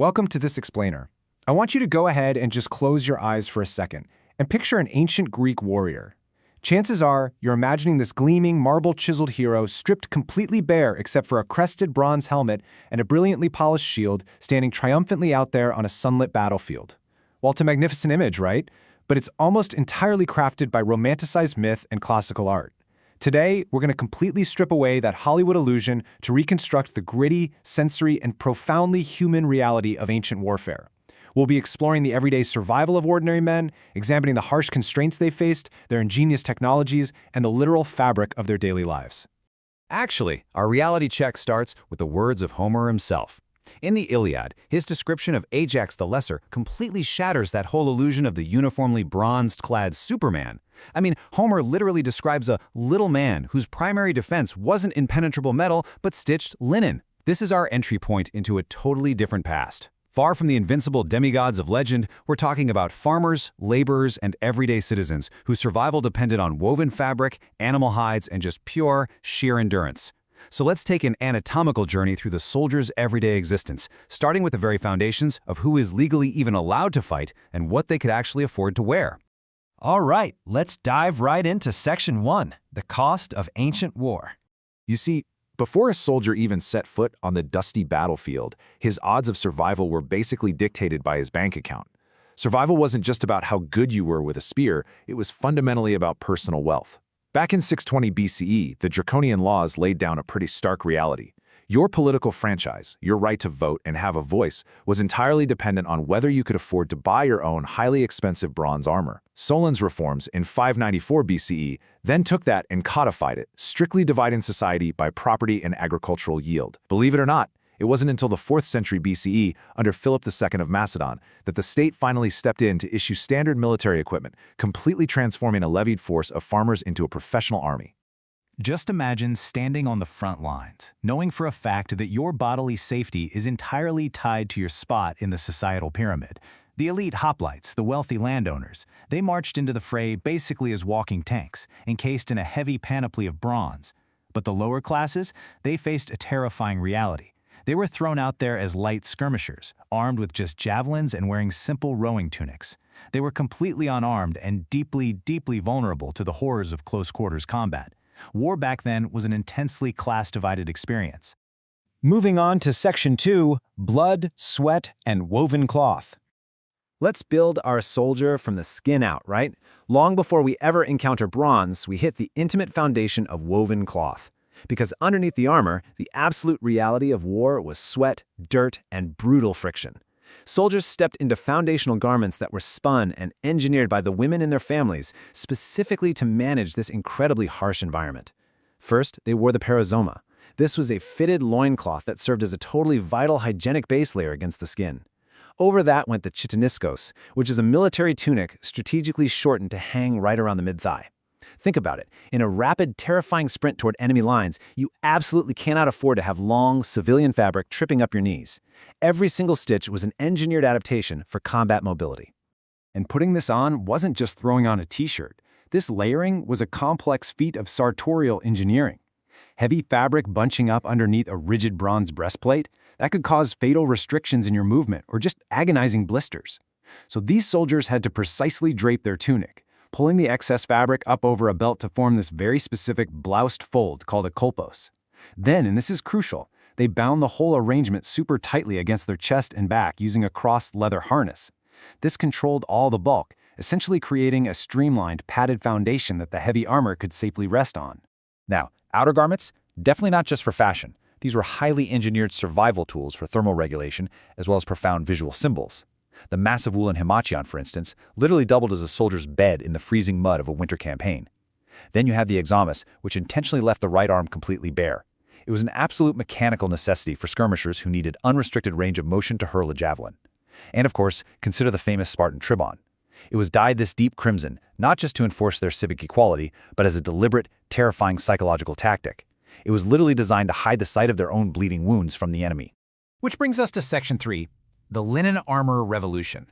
Welcome to this explainer. I want you to go ahead and just close your eyes for a second and picture an ancient Greek warrior. Chances are you're imagining this gleaming, marble-chiseled hero stripped completely bare except for a crested bronze helmet and a brilliantly polished shield standing triumphantly out there on a sunlit battlefield. Well, it's a magnificent image, right? But it's almost entirely crafted by romanticized myth and classical art. Today, we're going to completely strip away that Hollywood illusion to reconstruct the gritty, sensory, and profoundly human reality of ancient warfare. We'll be exploring the everyday survival of ordinary men, examining the harsh constraints they faced, their ingenious technologies, and the literal fabric of their daily lives. Actually, our reality check starts with the words of Homer himself. In the Iliad, his description of Ajax the Lesser completely shatters that whole illusion of the uniformly bronzed-clad Superman. I mean, Homer literally describes a little man whose primary defense wasn't impenetrable metal, but stitched linen. This is our entry point into a totally different past. Far from the invincible demigods of legend, we're talking about farmers, laborers, and everyday citizens whose survival depended on woven fabric, animal hides, and just pure, sheer endurance. So let's take an anatomical journey through the soldier's everyday existence, starting with the very foundations of who is legally even allowed to fight and what they could actually afford to wear. All right, let's dive right into Section 1, the cost of ancient war. You see, before a soldier even set foot on the dusty battlefield, his odds of survival were basically dictated by his bank account. Survival wasn't just about how good you were with a spear, it was fundamentally about personal wealth. Back in 620 BCE, the draconian laws laid down a pretty stark reality. Your political franchise, your right to vote and have a voice, was entirely dependent on whether you could afford to buy your own highly expensive bronze armor. Solon's reforms in 594 BCE then took that and codified it, strictly dividing society by property and agricultural yield. Believe it or not, it wasn't until the 4th century BCE, under Philip II of Macedon, that the state finally stepped in to issue standard military equipment, completely transforming a levied force of farmers into a professional army. Just imagine standing on the front lines, knowing for a fact that your bodily safety is entirely tied to your spot in the societal pyramid. The elite hoplites, the wealthy landowners, they marched into the fray basically as walking tanks, encased in a heavy panoply of bronze. But the lower classes, they faced a terrifying reality. They were thrown out there as light skirmishers, armed with just javelins and wearing simple rowing tunics. They were completely unarmed and deeply, deeply vulnerable to the horrors of close-quarters combat. War back then was an intensely class-divided experience. Moving on to Section 2, blood, sweat, and woven cloth. Let's build our soldier from the skin out, right? Long before we ever encounter bronze, we hit the intimate foundation of woven cloth. Because underneath the armor, the absolute reality of war was sweat, dirt, and brutal friction. Soldiers stepped into foundational garments that were spun and engineered by the women and their families specifically to manage this incredibly harsh environment. First, they wore the perizoma. This was a fitted loincloth that served as a totally vital hygienic base layer against the skin. Over that went the chitoniskos, which is a military tunic strategically shortened to hang right around the mid-thigh. Think about it. In a rapid, terrifying sprint toward enemy lines, you absolutely cannot afford to have long, civilian fabric tripping up your knees. Every single stitch was an engineered adaptation for combat mobility. And putting this on wasn't just throwing on a t-shirt. This layering was a complex feat of sartorial engineering. Heavy fabric bunching up underneath a rigid bronze breastplate, that could cause fatal restrictions in your movement or just agonizing blisters. So these soldiers had to precisely drape their tunic, pulling the excess fabric up over a belt to form this very specific bloused fold called a kolpos. Then, and this is crucial, they bound the whole arrangement super tightly against their chest and back using a crossed leather harness. This controlled all the bulk, essentially creating a streamlined, padded foundation that the heavy armor could safely rest on. Now, outer garments, definitely not just for fashion. These were highly engineered survival tools for thermal regulation, as well as profound visual symbols. The massive woolen himachyon, for instance, literally doubled as a soldier's bed in the freezing mud of a winter campaign. Then you have the examus, which intentionally left the right arm completely bare. It was an absolute mechanical necessity for skirmishers who needed unrestricted range of motion to hurl a javelin. And of course, consider the famous Spartan tribon. It was dyed this deep crimson, not just to enforce their civic equality, but as a deliberate, terrifying psychological tactic. It was literally designed to hide the sight of their own bleeding wounds from the enemy. Which brings us to Section 3, the linen armor revolution.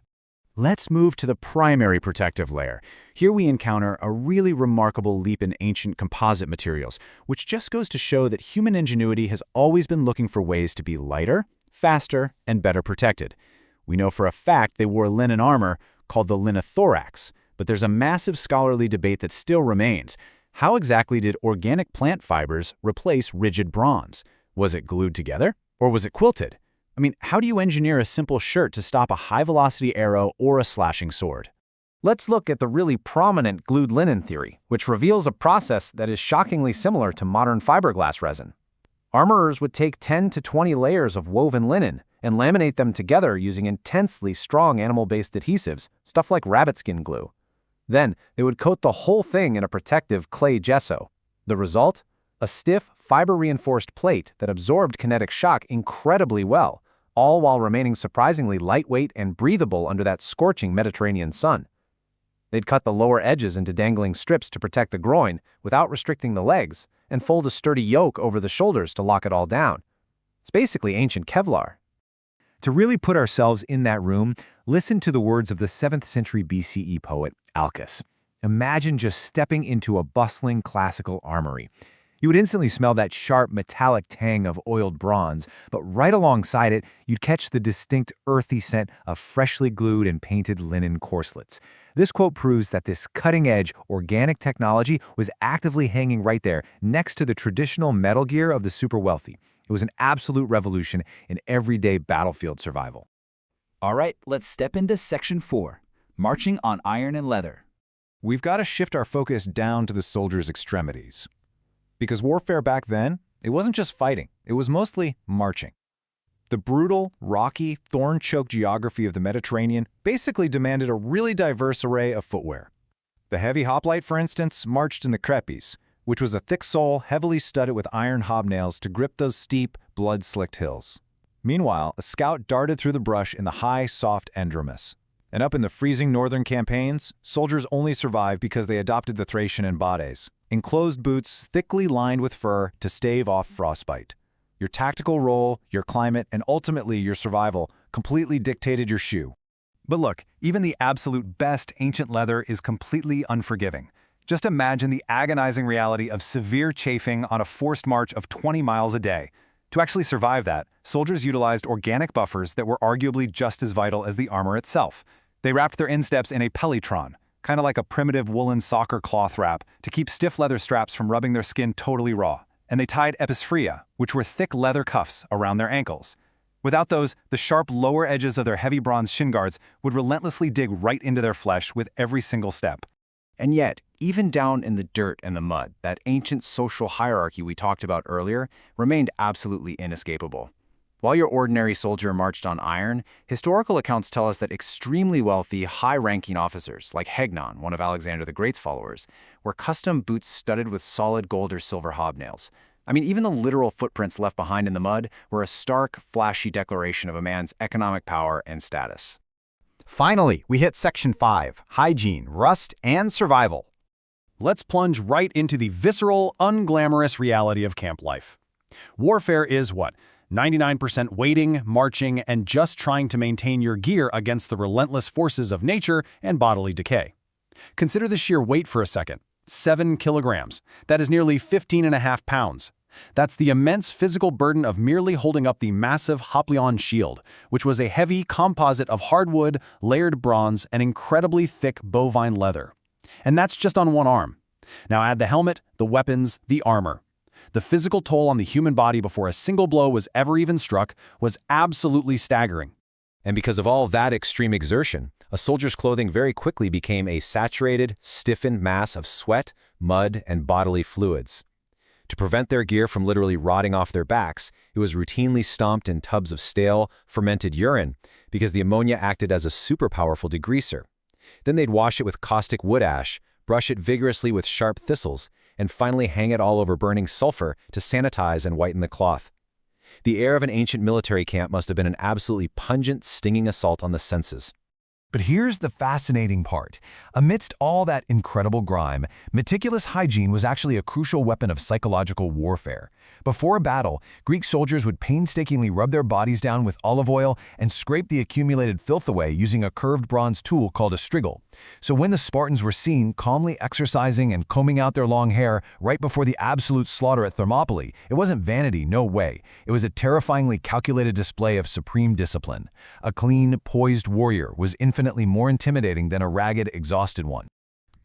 Let's move to the primary protective layer. Here we encounter a really remarkable leap in ancient composite materials, which just goes to show that human ingenuity has always been looking for ways to be lighter, faster, and better protected. We know for a fact they wore linen armor called the linothorax, but there's a massive scholarly debate that still remains. How exactly did organic plant fibers replace rigid bronze? Was it glued together, or was it quilted? I mean, how do you engineer a simple shirt to stop a high-velocity arrow or a slashing sword? Let's look at the really prominent glued linen theory, which reveals a process that is shockingly similar to modern fiberglass resin. Armorers would take 10 to 20 layers of woven linen and laminate them together using intensely strong animal-based adhesives, stuff like rabbit skin glue. Then, they would coat the whole thing in a protective clay gesso. The result? A stiff, fiber-reinforced plate that absorbed kinetic shock incredibly well, all while remaining surprisingly lightweight and breathable under that scorching Mediterranean sun. They'd cut the lower edges into dangling strips to protect the groin without restricting the legs, and fold a sturdy yoke over the shoulders to lock it all down. It's basically ancient Kevlar. To really put ourselves in that room, listen to the words of the 7th century BCE poet Alcus. Imagine just stepping into a bustling classical armory. You would instantly smell that sharp metallic tang of oiled bronze, but right alongside it, you'd catch the distinct earthy scent of freshly glued and painted linen corselets. This quote proves that this cutting-edge, organic technology was actively hanging right there next to the traditional metal gear of the super wealthy. It was an absolute revolution in everyday battlefield survival. All right, let's step into Section 4, Marching on Iron and Leather. We've got to shift our focus down to the soldiers' extremities. Because warfare back then, it wasn't just fighting, it was mostly marching. The brutal, rocky, thorn-choked geography of the Mediterranean basically demanded a really diverse array of footwear. The heavy hoplite, for instance, marched in the crepes, which was a thick sole heavily studded with iron hobnails to grip those steep, blood-slicked hills. Meanwhile, a scout darted through the brush in the high, soft endromus. And up in the freezing northern campaigns, soldiers only survived because they adopted the Thracian embades, enclosed boots thickly lined with fur to stave off frostbite. Your tactical role, your climate, and ultimately your survival completely dictated your shoe. But look, even the absolute best ancient leather is completely unforgiving. Just imagine the agonizing reality of severe chafing on a forced march of 20 miles a day. To actually survive that, soldiers utilized organic buffers that were arguably just as vital as the armor itself. They wrapped their insteps in a pelitron, kind of like a primitive woolen soccer cloth wrap, to keep stiff leather straps from rubbing their skin totally raw. And they tied epispharia, which were thick leather cuffs, around their ankles. Without those, the sharp lower edges of their heavy bronze shin guards would relentlessly dig right into their flesh with every single step. And yet, even down in the dirt and the mud, that ancient social hierarchy we talked about earlier remained absolutely inescapable. While your ordinary soldier marched on iron, historical accounts tell us that extremely wealthy, high-ranking officers, like Hegnon, one of Alexander the Great's followers, wore custom boots studded with solid gold or silver hobnails. I mean, even the literal footprints left behind in the mud were a stark, flashy declaration of a man's economic power and status. Finally, we hit Section 5, Hygiene, Rust, and Survival. Let's plunge right into the visceral, unglamorous reality of camp life. Warfare is what? 99% waiting, marching, and just trying to maintain your gear against the relentless forces of nature and bodily decay. Consider the sheer weight for a second. 7 kilograms. That is nearly 15.5 pounds. That's the immense physical burden of merely holding up the massive hoplite shield, which was a heavy composite of hardwood, layered bronze, and incredibly thick bovine leather. And that's just on one arm. Now add the helmet, the weapons, the armor. The physical toll on the human body before a single blow was ever even struck was absolutely staggering. And because of all that extreme exertion, a soldier's clothing very quickly became a saturated, stiffened mass of sweat, mud, and bodily fluids. To prevent their gear from literally rotting off their backs, it was routinely stomped in tubs of stale, fermented urine because the ammonia acted as a super powerful degreaser. Then they'd wash it with caustic wood ash, brush it vigorously with sharp thistles, and finally hang it all over burning sulfur to sanitize and whiten the cloth. The air of an ancient military camp must have been an absolutely pungent, stinging assault on the senses. But here's the fascinating part. Amidst all that incredible grime, meticulous hygiene was actually a crucial weapon of psychological warfare. Before a battle, Greek soldiers would painstakingly rub their bodies down with olive oil and scrape the accumulated filth away using a curved bronze tool called a strigil. So when the Spartans were seen calmly exercising and combing out their long hair right before the absolute slaughter at Thermopylae, it wasn't vanity, no way. It was a terrifyingly calculated display of supreme discipline. A clean, poised warrior was infinitely more intimidating than a ragged, exhausted one.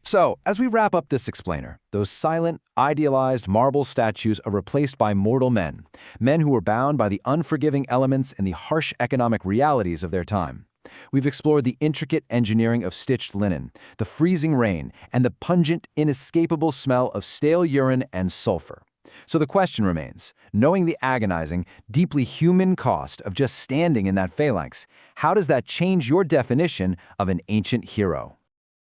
So, as we wrap up this explainer, those silent, idealized marble statues are replaced by mortal men, men who were bound by the unforgiving elements and the harsh economic realities of their time. We've explored the intricate engineering of stitched linen, the freezing rain, and the pungent, inescapable smell of stale urine and sulfur. So the question remains, knowing the agonizing, deeply human cost of just standing in that phalanx, how does that change your definition of an ancient hero?